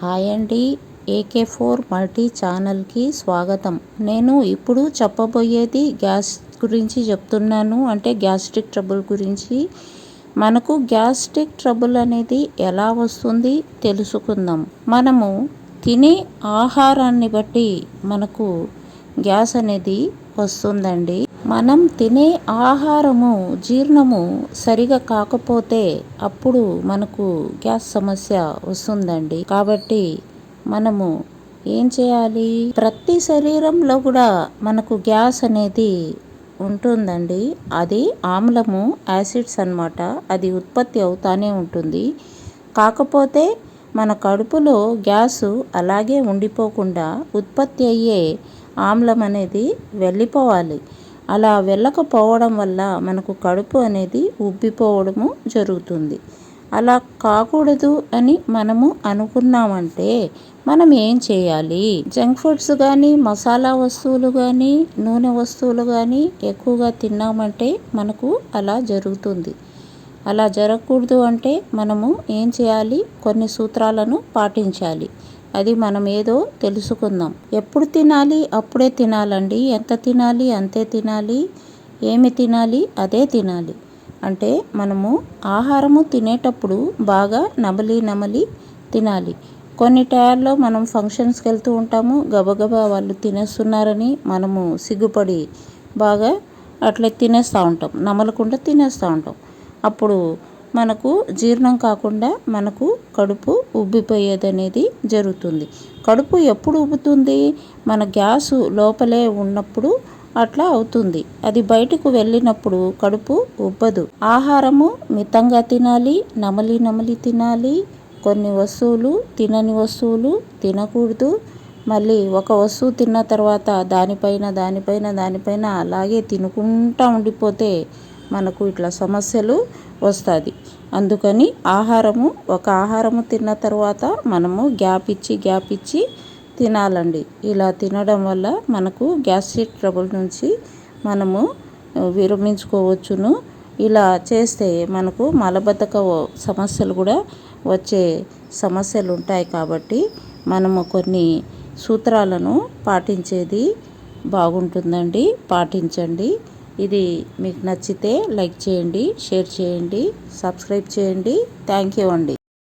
Hi అండి, AK4 multi ఛానల్కి స్వాగతం. నేను ఇప్పుడు చెప్పబోయేది గ్యాస్ గురించి చెప్తున్నాను, అంటే గ్యాస్ట్రిక్ ట్రబుల్ గురించి. మనకు గ్యాస్ట్రిక్ ట్రబుల్ అనేది ఎలా వస్తుంది తెలుసుకుందాం. మనము తినే ఆహారాన్ని బట్టి మనకు గ్యాస్ అనేది వస్తుందండి. మనం తినే ఆహారము జీర్ణము సరిగా కాకపోతే అప్పుడు మనకు గ్యాస్ సమస్య వస్తుందండి. కాబట్టి మనము ఏం చేయాలి? ప్రతి శరీరంలో కూడా మనకు గ్యాస్ అనేది ఉంటుందండి. అది ఆమ్లము, యాసిడ్స్ అన్నమాట. అది ఉత్పత్తి అవుతానే ఉంటుంది. కాకపోతే మన కడుపులో గ్యాసు అలాగే ఉండిపోకుండా ఉత్పత్తి అయ్యే ఆమ్లం అనేది వెళ్ళిపోవాలి. అలా వెళ్ళకపోవడం వల్ల మనకు కడుపు అనేది ఉబ్బిపోవడము జరుగుతుంది. అలా కాకూడదు అని మనము అనుకున్నామంటే మనం ఏం చేయాలి? జంక్ ఫుడ్స్ కానీ, మసాలా వస్తువులు కానీ, నూనె వస్తువులు కానీ ఎక్కువగా తిన్నామంటే మనకు అలా జరుగుతుంది. అలా జరగకూడదు అంటే మనము ఏం చేయాలి? కొన్ని సూత్రాలను పాటించాలి. అది మనం ఏదో తెలుసుకుందాం. ఎప్పుడు తినాలి? అప్పుడే తినాలండి. ఎంత తినాలి? అంతే తినాలి. ఏమి తినాలి? అదే తినాలి. అంటే మనము ఆహారము తినేటప్పుడు బాగా నమిలి తినాలి. కొన్ని టైంలో మనం ఫంక్షన్స్కి వెళ్తూ ఉంటాము, గబగబా వాళ్ళు తినేస్తున్నారని మనము సిగ్గుపడి బాగా అట్లా తినేస్తూ ఉంటాం, నమలకుండా తినేస్తూ ఉంటాం. అప్పుడు మనకు జీర్ణం కాకుండా మనకు కడుపు ఉబ్బిపోయేది అనేది జరుగుతుంది. కడుపు ఎప్పుడు ఉబ్బుతుంది? మన గ్యాసు లోపలే ఉన్నప్పుడు అట్లా అవుతుంది. అది బయటకు వెళ్ళినప్పుడు కడుపు ఉబ్బదు. ఆహారము మితంగా తినాలి, నమిలి తినాలి. కొన్ని వస్తువులు, తినని వస్తువులు తినకూడదు. మళ్ళీ ఒక వస్తువు తిన్న తర్వాత దానిపైన అలాగే తినుకుంటా ఉండిపోతే మనకు ఇట్లా సమస్యలు వస్తుంది. అందుకని ఒక ఆహారము తిన్న తర్వాత మనము గ్యాప్ ఇచ్చి తినాలండి. ఇలా తినడం వల్ల మనకు గ్యాస్ట్రిక్ ట్రబుల్ నుంచి మనము విరమించుకోవచ్చును. ఇలా చేస్తే మనకు మలబద్ధక సమస్యలు కూడా వచ్చే సమస్యలు ఉంటాయి. కాబట్టి మనము కొన్ని సూత్రాలను పాటించేది బాగుంటుందండి. పాటించండి. ఇది మీకు నచ్చితే లైక్ చేయండి, షేర్ చేయండి, సబ్స్క్రైబ్ చేయండి. థ్యాంక్ యూ అండి.